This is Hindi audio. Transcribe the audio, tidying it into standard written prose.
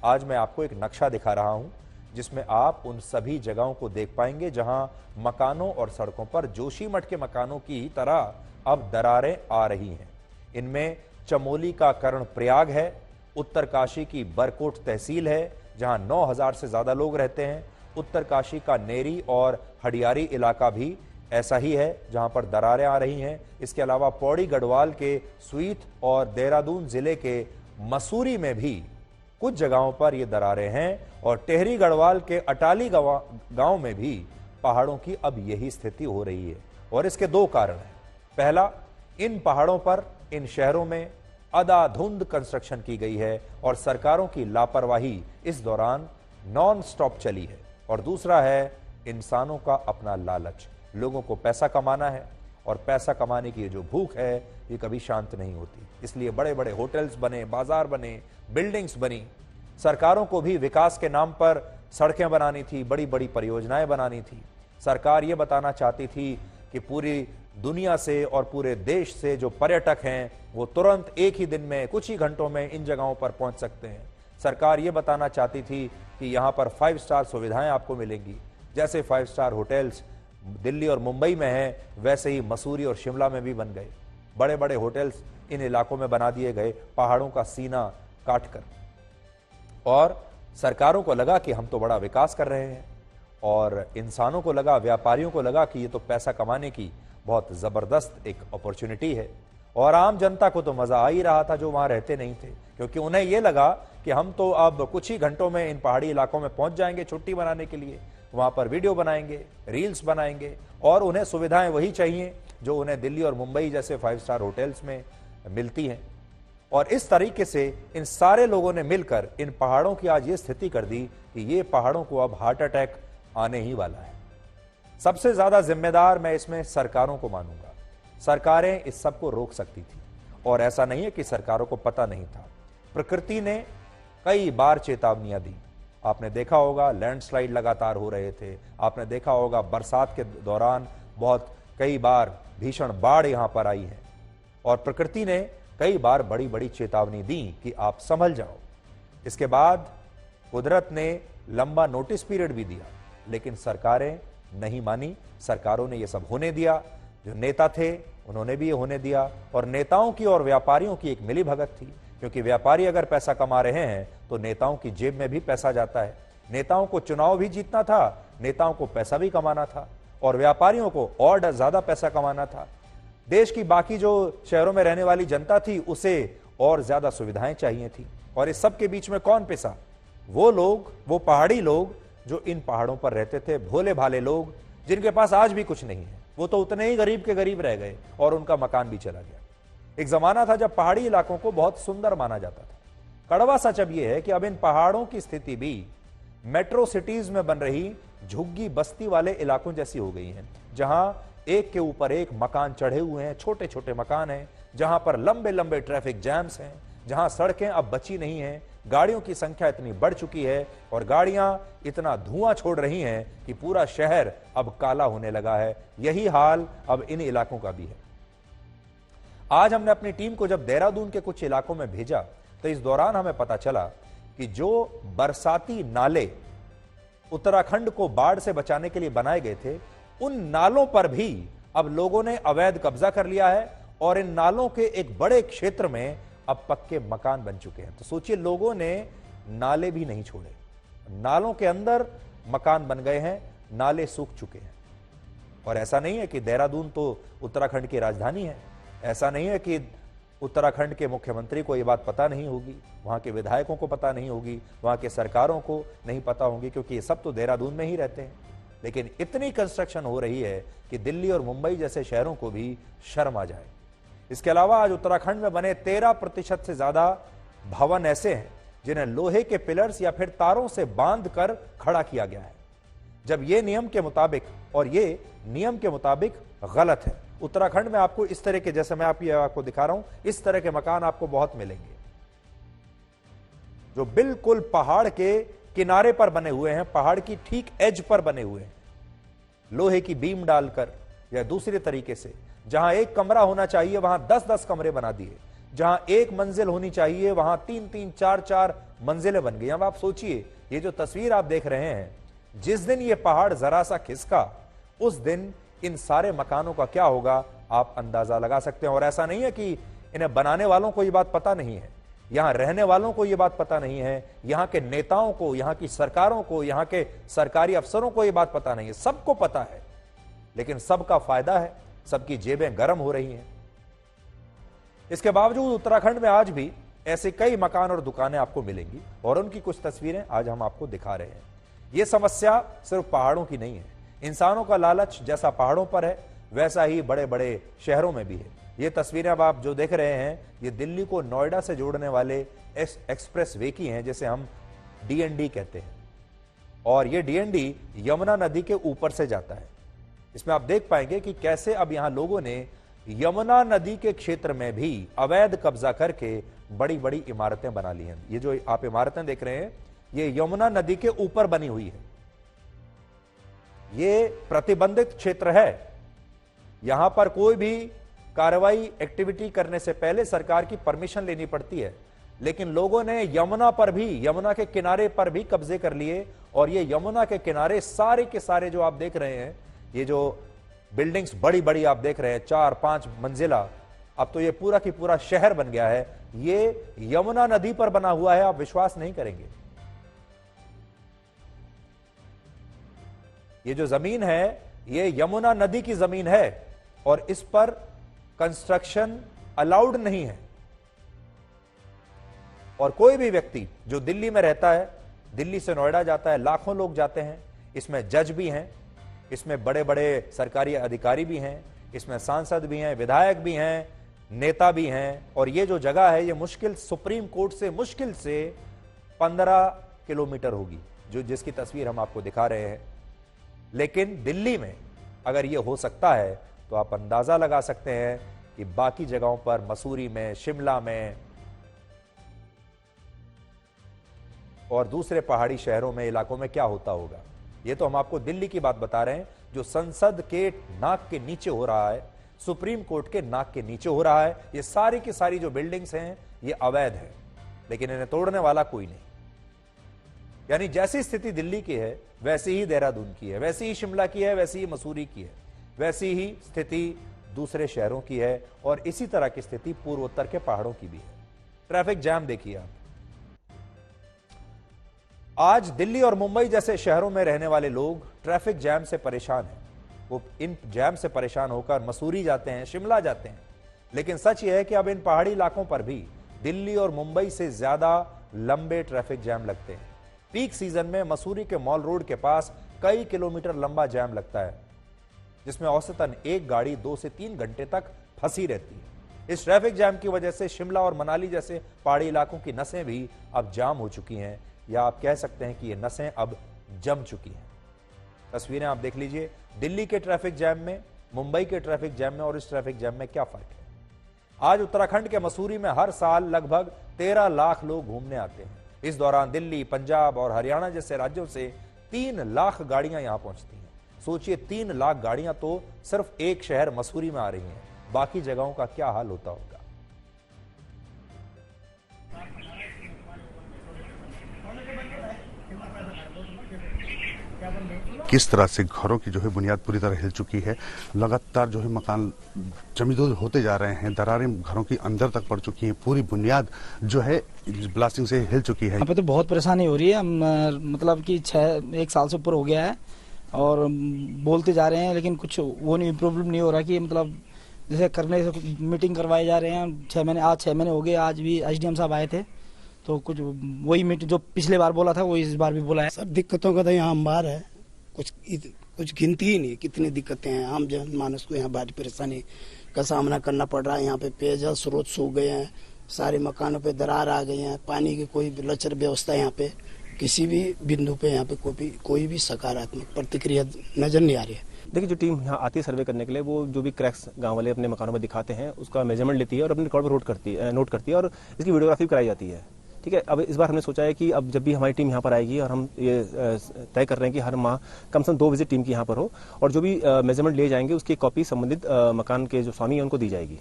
आज मैं आपको एक नक्शा दिखा रहा हूं जिसमें आप उन सभी जगहों को देख पाएंगे जहां मकानों और सड़कों पर जोशीमठ के मकानों की तरह अब दरारें आ रही हैं। इनमें चमोली का कर्णप्रयाग है, उत्तरकाशी की बरकोट तहसील है जहां 9000 से ज्यादा लोग रहते हैं, उत्तरकाशी का नेरी और हडियारी इलाका भी ऐसा ही है जहां पर दरारें आ रही हैं। इसके अलावा पौड़ी गढ़वाल के स्वीत और देहरादून जिले के मसूरी में भी कुछ जगहों पर ये दरारें हैं और टेहरी गढ़वाल के अटाली गांव में भी पहाड़ों की अब यही स्थिति हो रही है। और इसके दो कारण हैं। पहला, इन पहाड़ों पर, इन शहरों में अंधाधुंध कंस्ट्रक्शन की गई है और सरकारों की लापरवाही इस दौरान नॉन स्टॉप चली है। और दूसरा है इंसानों का अपना लालच। लोगों को पैसा कमाना है और पैसा कमाने की जो भूख है ये कभी शांत नहीं होती। इसलिए बड़े बड़े होटल्स बने, बाजार बने, बिल्डिंग्स बनी। सरकारों को भी विकास के नाम पर सड़कें बनानी थी, बड़ी बड़ी परियोजनाएं बनानी थी। सरकार ये बताना चाहती थी कि पूरी दुनिया से और पूरे देश से जो पर्यटक हैं वो तुरंत एक ही दिन में, कुछ ही घंटों में इन जगहों पर पहुंच सकते हैं। सरकार ये बताना चाहती थी कि यहाँ पर 5 स्टार सुविधाएं आपको मिलेंगी। जैसे 5 स्टार होटल्स दिल्ली और मुंबई में हैं, वैसे ही मसूरी और शिमला में भी बन गए। बड़े बड़े होटल्स इन इलाकों में बना दिए गए, पहाड़ों का सीना काटकर। और सरकारों को लगा कि हम तो बड़ा विकास कर रहे हैं और इंसानों को लगा, व्यापारियों को लगा कि ये तो पैसा कमाने की बहुत जबरदस्त एक अपॉर्चुनिटी है। और आम जनता को तो मजा आ ही रहा था जो वहां रहते नहीं थे, क्योंकि उन्हें यह लगा कि हम तो अब कुछ ही घंटों में इन पहाड़ी इलाकों में पहुंच जाएंगे छुट्टी मनाने के लिए, वहां पर वीडियो बनाएंगे, रील्स बनाएंगे और उन्हें सुविधाएं वही चाहिए जो उन्हें दिल्ली और मुंबई जैसे 5 स्टार होटल्स में मिलती हैं। और इस तरीके से इन सारे लोगों ने मिलकर इन पहाड़ों की आज ये स्थिति कर दी कि ये पहाड़ों को अब हार्ट अटैक आने ही वाला है। सबसे ज्यादा जिम्मेदार मैं इसमें सरकारों को मानूंगा। सरकारें इस सब को रोक सकती थी और ऐसा नहीं है कि सरकारों को पता नहीं था। प्रकृति ने कई बार चेतावनियां दी। आपने देखा होगा लैंडस्लाइड लगातार हो रहे थे, आपने देखा होगा बरसात के दौरान बहुत कई बार भीषण बाढ़ यहां पर आई है और प्रकृति ने कई बार बड़ी बड़ी चेतावनी दी कि आप संभल जाओ। इसके बाद कुदरत ने लंबा नोटिस पीरियड भी दिया, लेकिन सरकारें नहीं मानी। सरकारों ने यह सब होने दिया। जो नेता थे उन्होंने भी ये होने दिया और नेताओं की और व्यापारियों की एक मिली भगत थी, क्योंकि व्यापारी अगर पैसा कमा रहे हैं तो नेताओं की जेब में भी पैसा जाता है। नेताओं को चुनाव भी जीतना था, नेताओं को पैसा भी कमाना था और व्यापारियों को और ज्यादा पैसा कमाना था। देश की बाकी जो शहरों में रहने वाली जनता थी उसे और ज्यादा सुविधाएं चाहिए थी। और इस सब के बीच में कौन पिसा? वो लोग, वो पहाड़ी लोग जो इन पहाड़ों पर रहते थे, भोले भाले लोग जिनके पास आज भी कुछ नहीं है। वो तो उतने ही गरीब के गरीब रह गए और उनका मकान भी चला गया। एक जमाना था जब पहाड़ी इलाकों को बहुत सुंदर माना जाता था। कड़वा सच अब यह है कि अब इन पहाड़ों की स्थिति भी मेट्रो सिटीज में बन रही झुग्गी बस्ती वाले इलाकों जैसी हो गई है, जहां एक के ऊपर एक मकान चढ़े हुए हैं, छोटे छोटे मकान हैं, जहां पर लंबे लंबे ट्रैफिक जैम्स हैं, जहां सड़कें अब बची नहीं हैं, गाड़ियों की संख्या इतनी बढ़ चुकी है और गाड़ियां इतना धुआं छोड़ रही हैं कि पूरा शहर अब काला होने लगा है। यही हाल अब इन इलाकों का भी है। आज हमने अपनी टीम को जब देहरादून के कुछ इलाकों में भेजा तो इस दौरान हमें पता चला कि जो बरसाती नाले उत्तराखंड को बाढ़ से बचाने के लिए बनाए गए थे, उन नालों पर भी अब लोगों ने अवैध कब्जा कर लिया है और इन नालों के एक बड़े क्षेत्र में अब पक्के मकान बन चुके हैं। तो सोचिए, लोगों ने नाले भी नहीं छोड़े, नालों के अंदर मकान बन गए हैं, नाले सूख चुके हैं। और ऐसा नहीं है कि देहरादून तो उत्तराखंड की राजधानी है, ऐसा नहीं है कि उत्तराखंड के मुख्यमंत्री को यह बात पता नहीं होगी, वहां के विधायकों को पता नहीं होगी, वहां के सरकारों को नहीं पता होगी, क्योंकि ये सब तो देहरादून में ही रहते हैं। लेकिन इतनी कंस्ट्रक्शन हो रही है कि दिल्ली और मुंबई जैसे शहरों को भी शर्म आ जाए। इसके अलावा आज उत्तराखंड में बने 13% से ज्यादा भवन ऐसे हैं जिन्हें लोहे के पिलर्स या फिर तारों से बांध कर खड़ा किया गया है, जब ये नियम के मुताबिक, और ये नियम के मुताबिक गलत है। उत्तराखंड में आपको इस तरह के, जैसे मैं आपको दिखा रहा हूं, इस तरह के मकान आपको बहुत मिलेंगे जो बिल्कुल पहाड़ के किनारे पर बने हुए हैं, पहाड़ की ठीक एज पर बने हुए हैं, लोहे की बीम डालकर या दूसरे तरीके से। जहां एक कमरा होना चाहिए वहां 10-10 कमरे बना दिए, जहां एक मंजिल होनी चाहिए वहां 3-3, 4-4 मंजिलें बन गई। अब आप सोचिए, ये जो तस्वीर आप देख रहे हैं, जिस दिन ये पहाड़ जरा सा खिसका उस दिन इन सारे मकानों का क्या होगा आप अंदाजा लगा सकते हैं। और ऐसा नहीं है कि इन्हें बनाने वालों को ये बात पता नहीं है, यहां रहने वालों को ये बात पता नहीं है, यहां के नेताओं को, यहां की सरकारों को, यहां के सरकारी अफसरों को ये बात पता नहीं है। सबको पता है, लेकिन सबका फायदा है, सबकी जेबें गर्म हो रही हैं। इसके बावजूद उत्तराखंड में आज भी ऐसे कई मकान और दुकानें आपको मिलेंगी और उनकी कुछ तस्वीरें आज हम आपको दिखा रहे हैं। यह समस्या सिर्फ पहाड़ों की नहीं है, इंसानों का लालच जैसा पहाड़ों पर है वैसा ही बड़े बड़े शहरों में भी है। ये तस्वीरें अब आप जो देख रहे हैं, ये दिल्ली को नोएडा से जोड़ने वाले एक्सप्रेस वे की हैं, जिसे हम डीएनडी कहते हैं। और ये डीएनडी यमुना नदी के ऊपर से जाता है। इसमें आप देख पाएंगे कि कैसे अब यहां लोगों ने यमुना नदी के क्षेत्र में भी अवैध कब्जा करके बड़ी बड़ी इमारतें बना ली हैं। ये जो आप इमारतें देख रहे हैं, ये यमुना नदी के ऊपर बनी हुई है। ये प्रतिबंधित क्षेत्र है, यहां पर कोई भी कार्रवाई एक्टिविटी करने से पहले सरकार की परमिशन लेनी पड़ती है। लेकिन लोगों ने यमुना पर भी, यमुना के किनारे पर भी कब्जे कर लिए। और ये यमुना के किनारे सारे के सारे जो आप देख रहे हैं, ये जो बिल्डिंग्स बड़ी बड़ी आप देख रहे हैं, 4-5 मंजिला, अब तो ये पूरा की पूरा शहर बन गया है। ये यमुना नदी पर बना हुआ है, आप विश्वास नहीं करेंगे। ये जो जमीन है, ये यमुना नदी की जमीन है और इस पर कंस्ट्रक्शन अलाउड नहीं है। और कोई भी व्यक्ति जो दिल्ली में रहता है, दिल्ली से नोएडा जाता है, लाखों लोग जाते हैं। इसमें जज भी हैं, इसमें बड़े बड़े सरकारी अधिकारी भी हैं, इसमें सांसद भी हैं, विधायक भी हैं, नेता भी हैं। और ये जो जगह है, ये मुश्किल सुप्रीम कोर्ट से मुश्किल से 15 किलोमीटर होगी, जो जिसकी तस्वीर हम आपको दिखा रहे हैं। लेकिन दिल्ली में अगर ये हो सकता है तो आप अंदाजा लगा सकते हैं कि बाकी जगहों पर, मसूरी में, शिमला में और दूसरे पहाड़ी शहरों में, इलाकों में क्या होता होगा। ये तो हम आपको दिल्ली की बात बता रहे हैं, जो संसद के नाक के नीचे हो रहा है, सुप्रीम कोर्ट के नाक के नीचे हो रहा है। ये सारी की सारी जो बिल्डिंग्स हैं, ये अवैध है, लेकिन इन्हें तोड़ने वाला कोई नहीं। यानी जैसी स्थिति दिल्ली की है वैसी ही देहरादून की है, वैसी ही शिमला की है, वैसी ही मसूरी की है, वैसी ही स्थिति दूसरे शहरों की है। और इसी तरह की स्थिति पूर्वोत्तर के पहाड़ों की भी है। ट्रैफिक जैम देखिए आप। आज दिल्ली और मुंबई जैसे शहरों में रहने वाले लोग ट्रैफिक जैम से परेशान हैं। वो इन जैम से परेशान होकर मसूरी जाते हैं, शिमला जाते हैं। लेकिन सच यह है कि अब इन पहाड़ी इलाकों पर भी दिल्ली और मुंबई से ज्यादा लंबे ट्रैफिक जैम लगते हैं। पीक सीजन में मसूरी के मॉल रोड के पास कई किलोमीटर लंबा जैम लगता है, जिसमें औसतन एक गाड़ी 2 से 3 घंटे तक फंसी रहती है। इस ट्रैफिक जैम की वजह से शिमला और मनाली जैसे पहाड़ी इलाकों की नसें भी अब जाम हो चुकी हैं, या आप कह सकते हैं कि ये नसें अब जम चुकी हैं। तस्वीरें आप देख लीजिए, दिल्ली के ट्रैफिक जैम में, मुंबई के ट्रैफिक जैम में और इस ट्रैफिक जैम में क्या फर्क है। आज उत्तराखंड के मसूरी में हर साल लगभग 13 लाख लोग घूमने आते हैं। इस दौरान दिल्ली, पंजाब और हरियाणा जैसे राज्यों से 3 लाख गाड़ियां यहां पहुंचती हैं। सोचिए, 3 लाख गाड़ियां तो सिर्फ एक शहर मसूरी में आ रही हैं, बाकी जगहों का क्या हाल होता होगा। किस तरह से घरों की जो है बुनियाद पूरी तरह हिल चुकी है, लगातार जो है मकान जमींदोज होते जा रहे हैं, दरारें घरों की अंदर तक पड़ चुकी हैं, पूरी बुनियाद जो है ब्लास्टिंग से हिल चुकी है। यहाँ पे तो बहुत परेशानी हो रही है, मतलब कि 1 साल से ऊपर हो गया है और बोलते जा रहे हैं, लेकिन कुछ वो नहीं, प्रॉब्लम नहीं हो रहा कि मतलब जैसे करने से मीटिंग करवाए जा रहे हैं। 6 महीने, आज 6 महीने हो गए। आज भी एसडीएम साहब आए थे, तो कुछ वही मीटिंग जो पिछले बार बोला था वो इस बार भी बोला है। सब दिक्कतों का तो यहाँ अंबार है, कुछ गिनती ही नहीं कितनी दिक्कतें हैं। आम जनमानस को यहाँ भारी परेशानी का सामना करना पड़ रहा है। यहाँ पे पेयजल स्रोत सूख गए हैं, सारे मकानों पे दरार आ गई है, पानी की कोई लचर व्यवस्था यहाँ पे किसी भी बिंदु पे यहाँ पे कोई भी सकारात्मक प्रतिक्रिया नजर नहीं आ रही है। देखिए, जो टीम यहाँ आती है सर्वे करने के लिए, वो जो भी क्रैक्स गांव वाले अपने मकानों में दिखाते हैं उसका मेजरमेंट लेती है और अपने रिकॉर्ड पर नोट करती है और इसकी वीडियोग्राफी कराई जाती है। ठीक है, अब इस बार हमने सोचा है कि अब जब भी हमारी टीम यहाँ पर आएगी और हम ये तय कर रहे हैं कि हर माह कम से कम 2 विजिट टीम की यहाँ पर हो और जो भी मेजरमेंट लिए जाएंगे उसकी कॉपी संबंधित मकान के जो स्वामी है उनको दी जाएगी।